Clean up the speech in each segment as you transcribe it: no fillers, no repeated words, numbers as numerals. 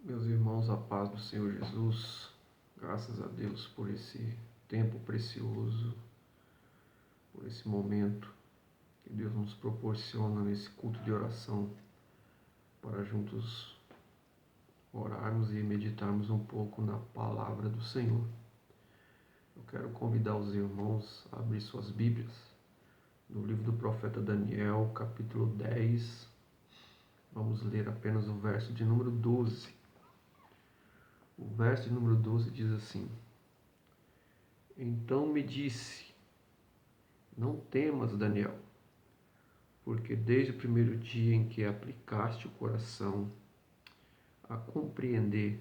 Meus irmãos, a paz do Senhor Jesus, graças a Deus por esse tempo precioso, por esse momento que Deus nos proporciona nesse culto de oração, para juntos orarmos e meditarmos um pouco na palavra do Senhor. Eu quero convidar os irmãos a abrir suas Bíblias no livro do profeta Daniel, capítulo 10. Vamos ler apenas o verso de número 12. O verso de número 12 diz assim: Então me disse: Não temas, Daniel, porque desde o primeiro dia em que aplicaste o coração a compreender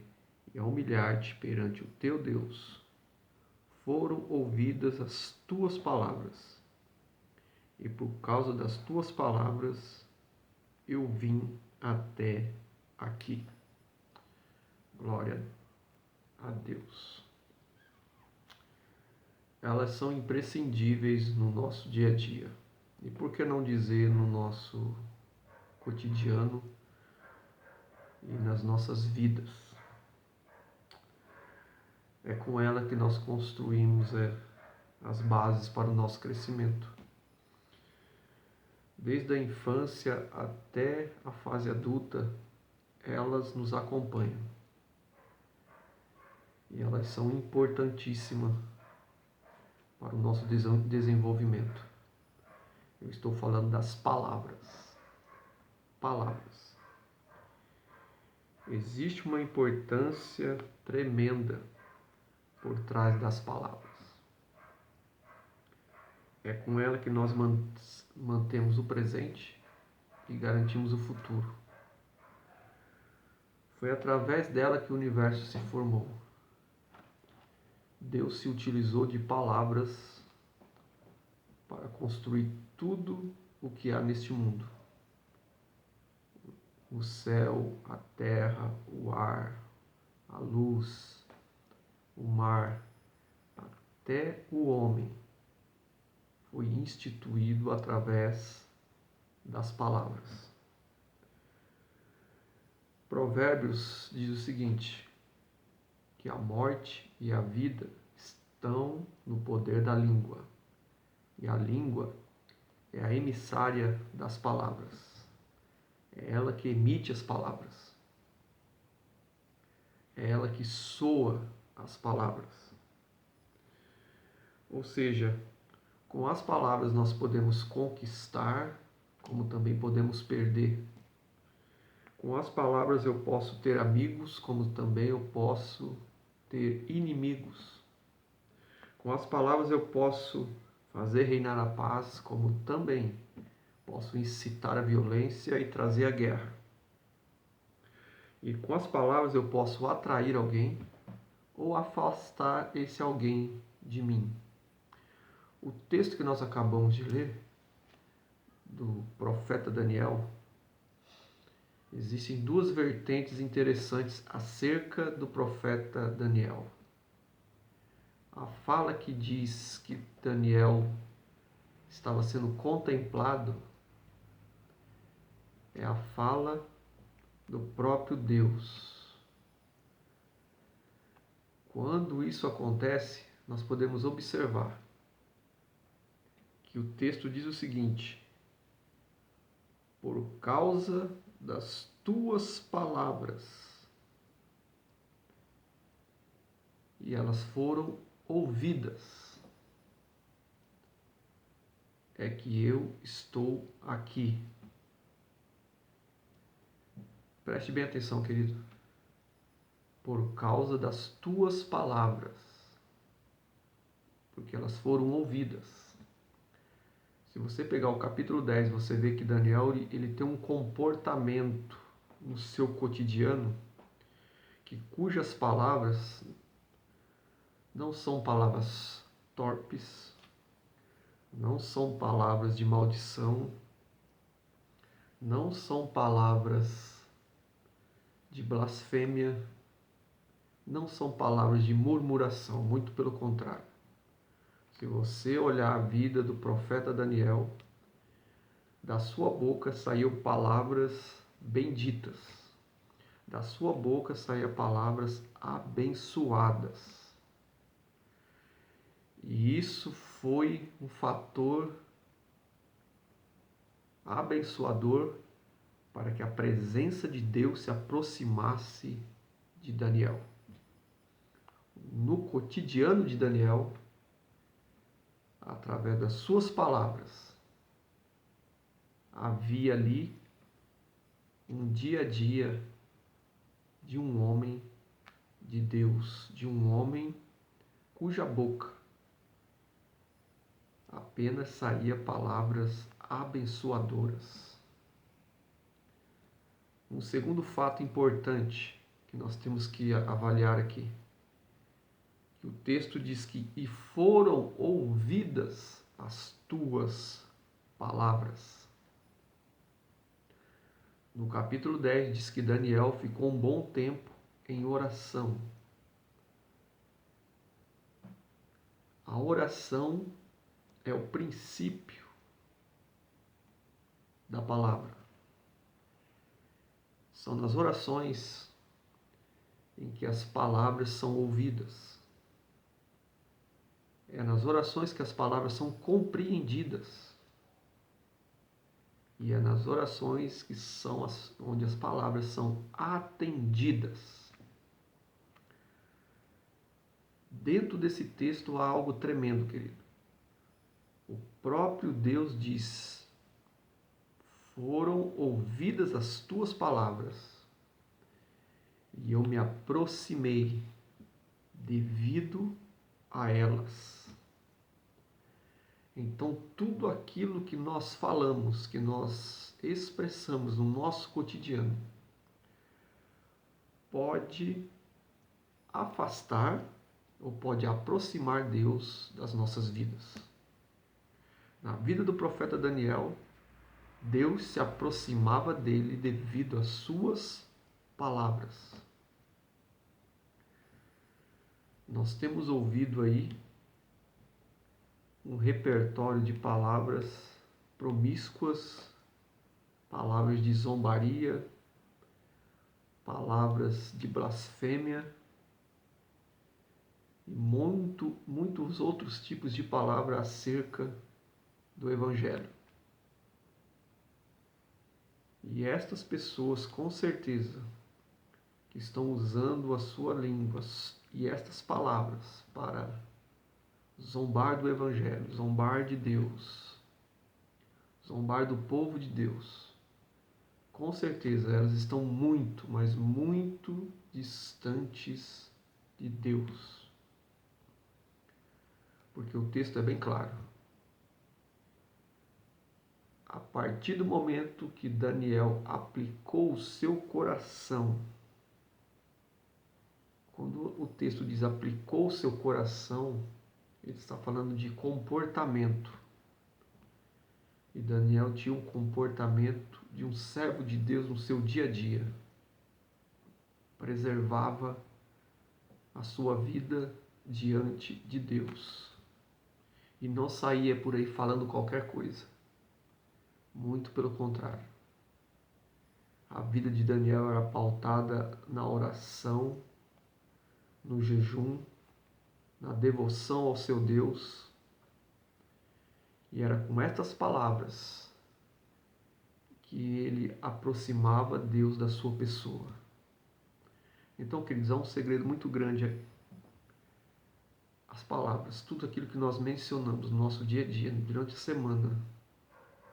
e a humilhar-te perante o teu Deus, foram ouvidas as tuas palavras, e por causa das tuas palavras eu vim até aqui. Glória a Deus. Elas são imprescindíveis no nosso dia a dia. E por que não dizer no nosso cotidiano e nas nossas vidas? É com ela que nós construímos as bases para o nosso crescimento. Desde a infância até a fase adulta, elas nos acompanham. E elas são importantíssimas para o nosso desenvolvimento. Eu estou falando das palavras. Palavras. Existe uma importância tremenda por trás das palavras. É com ela que nós mantemos o presente e garantimos o futuro. Foi através dela que o universo se formou. Deus se utilizou de palavras para construir tudo o que há neste mundo. O céu, a terra, o ar, a luz, o mar, até o homem foi instituído através das palavras. Provérbios diz o seguinte, que a morte e a vida estão no poder da língua, e a língua é a emissária das palavras. É ela que emite as palavras. É ela que soa as palavras. Ou seja, com as palavras nós podemos conquistar, como também podemos perder. Com as palavras eu posso ter amigos, como também eu posso ter inimigos. Com as palavras eu posso fazer reinar a paz, como também posso incitar a violência e trazer a guerra. E com as palavras eu posso atrair alguém ou afastar esse alguém de mim. O texto que nós acabamos de ler, do profeta Daniel, existem duas vertentes interessantes acerca do profeta Daniel. A fala que diz que Daniel estava sendo contemplado é a fala do próprio Deus. Quando isso acontece, nós podemos observar que o texto diz o seguinte: por causa das tuas palavras, e elas foram ouvidas, é que eu estou aqui. Preste bem atenção, querido. Por causa das tuas palavras, porque elas foram ouvidas. Se você pegar o capítulo 10, você vê que Daniel ele tem um comportamento no seu cotidiano cujas palavras não são palavras torpes, não são palavras de maldição, não são palavras de blasfêmia, não são palavras de murmuração, muito pelo contrário. Se você olhar a vida do profeta Daniel, da sua boca saíram palavras benditas, Da sua boca saía palavras abençoadas. E isso foi um fator abençoador para que a presença de Deus se aproximasse de Daniel. No cotidiano de Daniel, através das suas palavras, havia ali um dia a dia de um homem de Deus, de um homem cuja boca apenas saía palavras abençoadoras. Um segundo fato importante que nós temos que avaliar aqui, que o texto diz que e foram ouvidas as tuas palavras. No capítulo 10 diz que Daniel ficou um bom tempo em oração. A oração é o princípio da palavra. São nas orações em que as palavras são ouvidas. É nas orações que as palavras são compreendidas. E é nas orações que são onde as palavras são atendidas. Dentro desse texto há algo tremendo, querido. O próprio Deus diz: foram ouvidas as tuas palavras e eu me aproximei devido a elas. Então, tudo aquilo que nós falamos, que nós expressamos no nosso cotidiano, pode afastar ou pode aproximar Deus das nossas vidas. Na vida do profeta Daniel, Deus se aproximava dele devido às suas palavras. Nós temos ouvido aí um repertório de palavras promíscuas, palavras de zombaria, palavras de blasfêmia e muitos outros tipos de palavras acerca do Evangelho. E estas pessoas, com certeza, que estão usando a sua língua e estas palavras para zombar do Evangelho, zombar de Deus, zombar do povo de Deus, com certeza elas estão muito, mas muito distantes de Deus. Porque o texto é bem claro. A partir do momento que Daniel aplicou o seu coração, quando o texto diz aplicou o seu coração, ele está falando de comportamento. E Daniel tinha um comportamento de um servo de Deus no seu dia a dia. Preservava a sua vida diante de Deus. E não saía por aí falando qualquer coisa. Muito pelo contrário. A vida de Daniel era pautada na oração, no jejum, na devoção ao seu Deus. E era com estas palavras que ele aproximava Deus da sua pessoa. Então, queridos, há um segredo muito grande aí. As palavras, tudo aquilo que nós mencionamos no nosso dia a dia, durante a semana,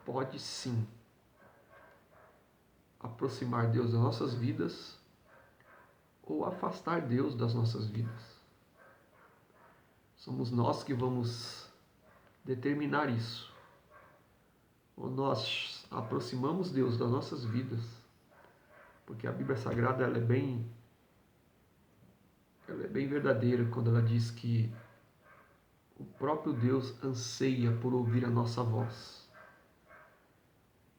pode sim aproximar Deus das nossas vidas ou afastar Deus das nossas vidas. Somos nós que vamos determinar isso. Ou nós aproximamos Deus das nossas vidas, porque a Bíblia Sagrada ela é bem verdadeira quando ela diz que o próprio Deus anseia por ouvir a nossa voz.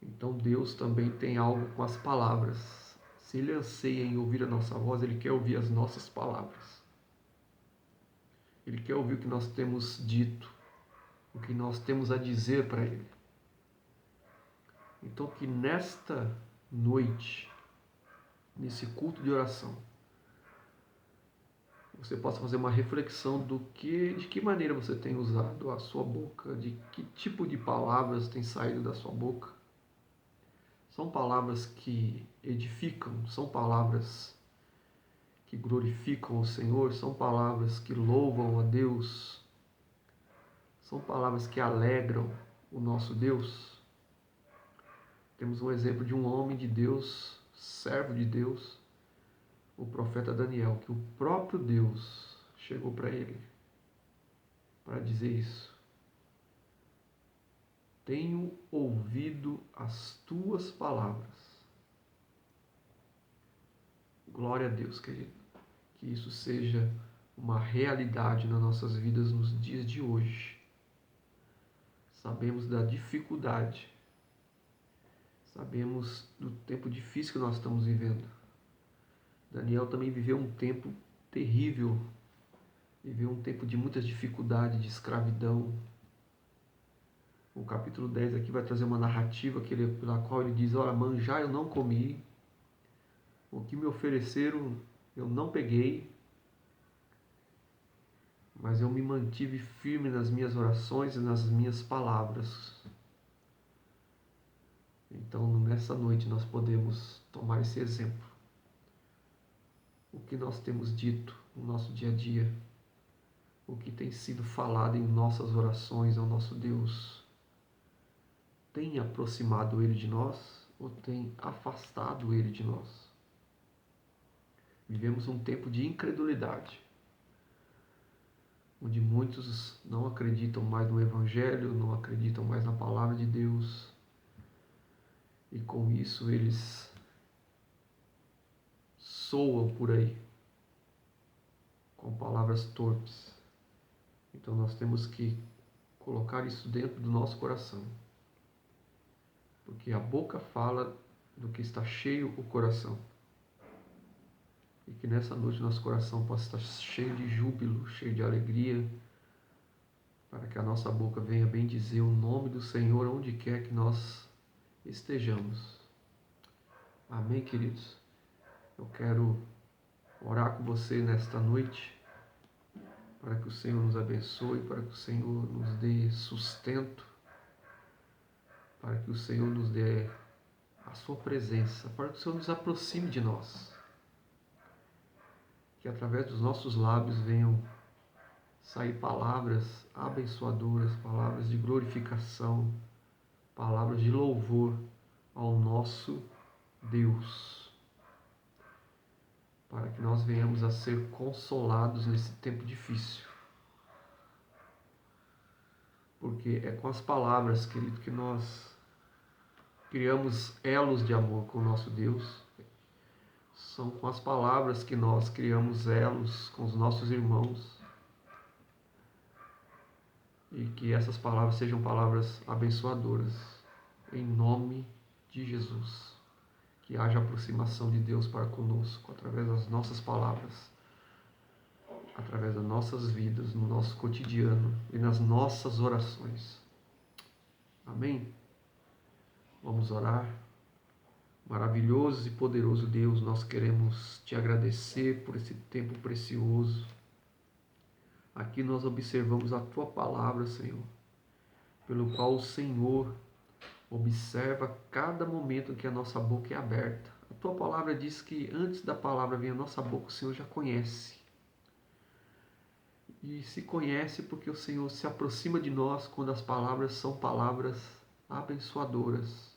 Então Deus também tem algo com as palavras. Se Ele anseia em ouvir a nossa voz, Ele quer ouvir as nossas palavras. Ele quer ouvir o que nós temos dito, o que nós temos a dizer para Ele. Então que nesta noite nesse culto de oração, você possa fazer uma reflexão de que maneira você tem usado a sua boca, de que tipo de palavras tem saído da sua boca. São palavras que edificam, são palavras que glorificam o Senhor, são palavras que louvam a Deus, são palavras que alegram o nosso Deus. Temos um exemplo de um homem de Deus, servo de Deus, o profeta Daniel, que o próprio Deus chegou para ele para dizer isso. Tenho ouvido as tuas palavras. Glória a Deus, querido. Que isso seja uma realidade nas nossas vidas nos dias de hoje. Sabemos da dificuldade. Sabemos do tempo difícil que nós estamos vivendo. Daniel também viveu um tempo terrível. Viveu um tempo de muitas dificuldades, de escravidão. O capítulo 10 aqui vai trazer uma narrativa pela qual ele diz: olha, manjar eu não comi, o que me ofereceram eu não peguei, mas eu me mantive firme nas minhas orações e nas minhas palavras. Então, nessa noite, nós podemos tomar esse exemplo. O que nós temos dito no nosso dia a dia, o que tem sido falado em nossas orações ao nosso Deus, tem aproximado Ele de nós ou tem afastado Ele de nós? Vivemos um tempo de incredulidade, onde muitos não acreditam mais no Evangelho, não acreditam mais na Palavra de Deus, e com isso eles soam por aí com palavras torpes. Então nós temos que colocar isso dentro do nosso coração, porque a boca fala do que está cheio o coração. E que nessa noite nosso coração possa estar cheio de júbilo, cheio de alegria, para que a nossa boca venha bendizer o nome do Senhor onde quer que nós estejamos. Amém, queridos? Eu quero orar com você nesta noite, para que o Senhor nos abençoe, para que o Senhor nos dê sustento, para que o Senhor nos dê a sua presença, para que o Senhor nos aproxime de nós. Que através dos nossos lábios venham sair palavras abençoadoras, palavras de glorificação, palavras de louvor ao nosso Deus, para que nós venhamos a ser consolados nesse tempo difícil. Porque é com as palavras, querido, que nós criamos elos de amor com o nosso Deus. São com as palavras que nós criamos elos com os nossos irmãos. E que essas palavras sejam palavras abençoadoras, em nome de Jesus. Que haja aproximação de Deus para conosco, através das nossas palavras, através das nossas vidas, no nosso cotidiano e nas nossas orações. Amém? Vamos orar. Maravilhoso e poderoso Deus, nós queremos te agradecer por esse tempo precioso. Aqui nós observamos a tua palavra, Senhor, pelo qual o Senhor observa cada momento em que a nossa boca é aberta. A tua palavra diz que antes da palavra vir à nossa boca, o Senhor já conhece. E se conhece porque o Senhor se aproxima de nós quando as palavras são palavras abençoadoras.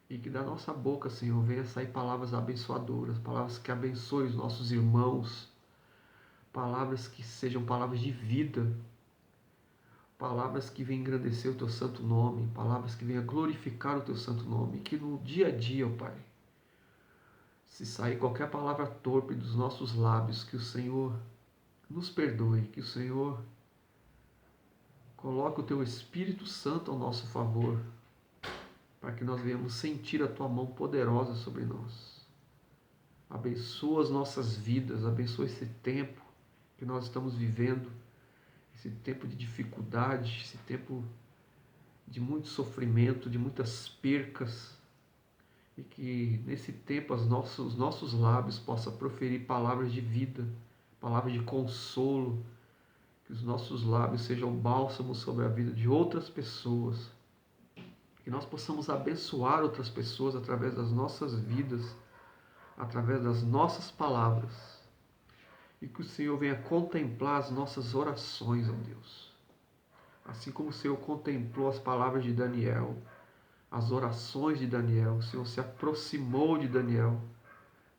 E que da nossa boca, Senhor, venha sair palavras abençoadoras, palavras que abençoem os nossos irmãos, palavras que sejam palavras de vida, palavras que venham engrandecer o Teu santo nome, palavras que venham glorificar o Teu santo nome. E que no dia a dia, ó Pai, se sair qualquer palavra torpe dos nossos lábios, que o Senhor nos perdoe, que o Senhor coloque o Teu Espírito Santo ao nosso favor, para que nós venhamos sentir a Tua mão poderosa sobre nós. Abençoa as nossas vidas, abençoa esse tempo que nós estamos vivendo, esse tempo de dificuldade, esse tempo de muito sofrimento, de muitas percas, e que nesse tempo os nossos lábios possam proferir palavras de vida, palavras de consolo, que os nossos lábios sejam bálsamo sobre a vida de outras pessoas, que nós possamos abençoar outras pessoas através das nossas vidas, através das nossas palavras, e que o Senhor venha contemplar as nossas orações, ó Deus. Assim como o Senhor contemplou as palavras de Daniel, as orações de Daniel, o Senhor se aproximou de Daniel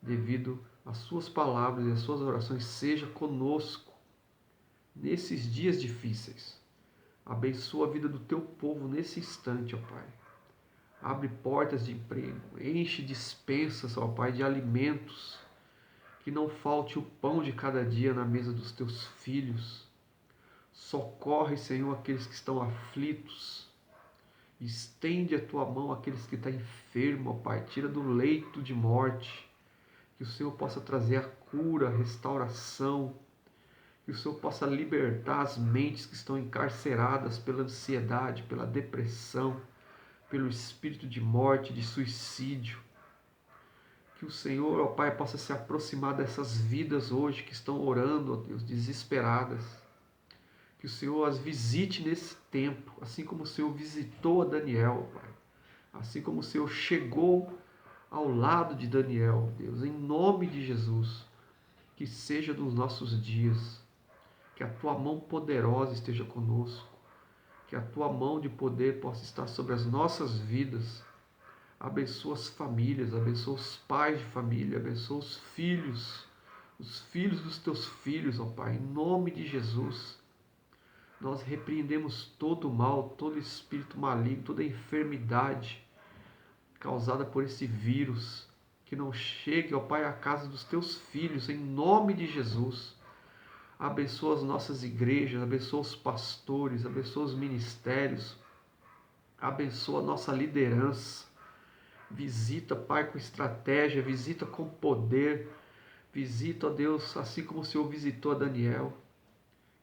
devido às suas palavras e às suas orações. Seja conosco nesses dias difíceis. Abençoa a vida do teu povo nesse instante, ó Pai. Abre portas de emprego, enche dispensas, ó Pai, de alimentos, que não falte o pão de cada dia na mesa dos teus filhos. Socorre, Senhor, aqueles que estão aflitos. Estende a tua mão àqueles que estão enfermos, ó Pai. Tira do leito de morte. Que o Senhor possa trazer a cura, a restauração. Que o Senhor possa libertar as mentes que estão encarceradas pela ansiedade, pela depressão, pelo espírito de morte, de suicídio. Que o Senhor, ó Pai, possa se aproximar dessas vidas hoje que estão orando, ó Deus, desesperadas. Que o Senhor as visite nesse tempo, assim como o Senhor visitou a Daniel, ó Pai. Assim como o Senhor chegou ao lado de Daniel, Deus, em nome de Jesus, que seja nos nossos dias, que a tua mão poderosa esteja conosco, que a tua mão de poder possa estar sobre as nossas vidas. Abençoa as famílias, abençoa os pais de família, abençoa os filhos dos teus filhos, ó Pai, em nome de Jesus. Nós repreendemos todo o mal, todo espírito maligno, toda enfermidade causada por esse vírus, que não chegue, ó Pai, à casa dos teus filhos, em nome de Jesus. Abençoa as nossas igrejas, abençoa os pastores, abençoa os ministérios, abençoa a nossa liderança. Visita, Pai, com estratégia, visita com poder, visita, ó Deus, assim como o Senhor visitou a Daniel.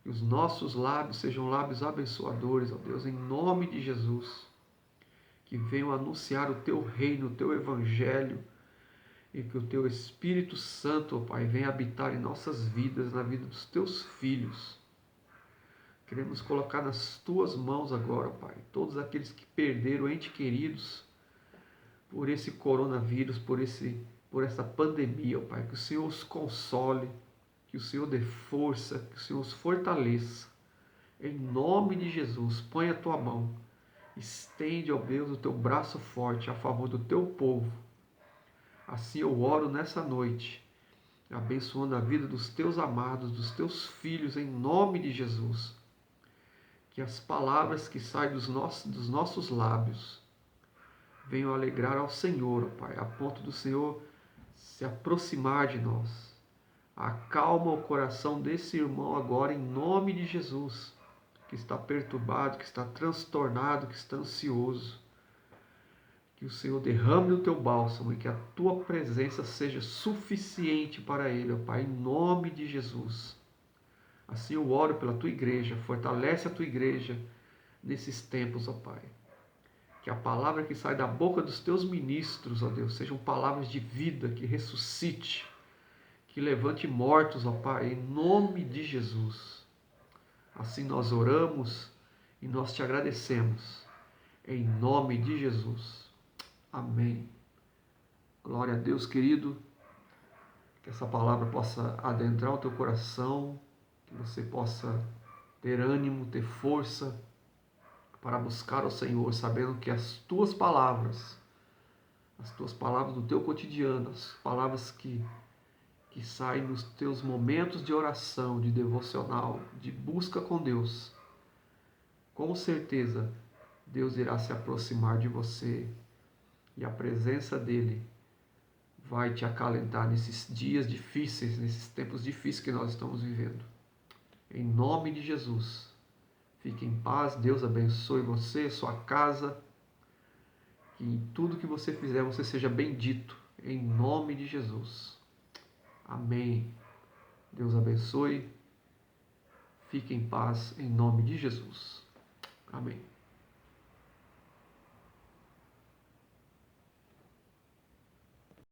Que os nossos lábios sejam lábios abençoadores, ó Deus, em nome de Jesus. Que venham anunciar o teu reino, o teu evangelho, e que o teu Espírito Santo, ó Pai, venha habitar em nossas vidas, na vida dos teus filhos. Queremos colocar nas tuas mãos agora, ó Pai, todos aqueles que perderam entes queridos por esse coronavírus, por essa pandemia, ó Pai. Que o Senhor os console, que o Senhor dê força, que o Senhor os fortaleça. Em nome de Jesus, põe a tua mão. Estende, ó Deus, o teu braço forte a favor do teu povo. Assim eu oro nessa noite, abençoando a vida dos teus amados, dos teus filhos, em nome de Jesus. Que as palavras que saem dos nossos lábios venham alegrar ao Senhor, ó Pai, a ponto do Senhor se aproximar de nós. Acalma o coração desse irmão agora, em nome de Jesus, que está perturbado, que está transtornado, que está ansioso. Que o Senhor derrame o teu bálsamo e que a tua presença seja suficiente para ele, ó Pai, em nome de Jesus. Assim eu oro pela tua igreja, fortalece a tua igreja nesses tempos, ó Pai. Que a palavra que sai da boca dos teus ministros, ó Deus, sejam palavras de vida, que ressuscite, que levante mortos, ó Pai, em nome de Jesus. Assim nós oramos e nós te agradecemos, em nome de Jesus. Amém. Glória a Deus, querido. Que essa palavra possa adentrar o teu coração, que você possa ter ânimo, ter força para buscar o Senhor, sabendo que as tuas palavras do teu cotidiano, as palavras que saem nos teus momentos de oração, de devocional, de busca com Deus, com certeza Deus irá se aproximar de você e a presença dele vai te acalentar nesses dias difíceis, nesses tempos difíceis que nós estamos vivendo. Em nome de Jesus, fique em paz, Deus abençoe você, sua casa, que em tudo que você fizer você seja bendito, em nome de Jesus. Amém. Deus abençoe, fique em paz, em nome de Jesus. Amém.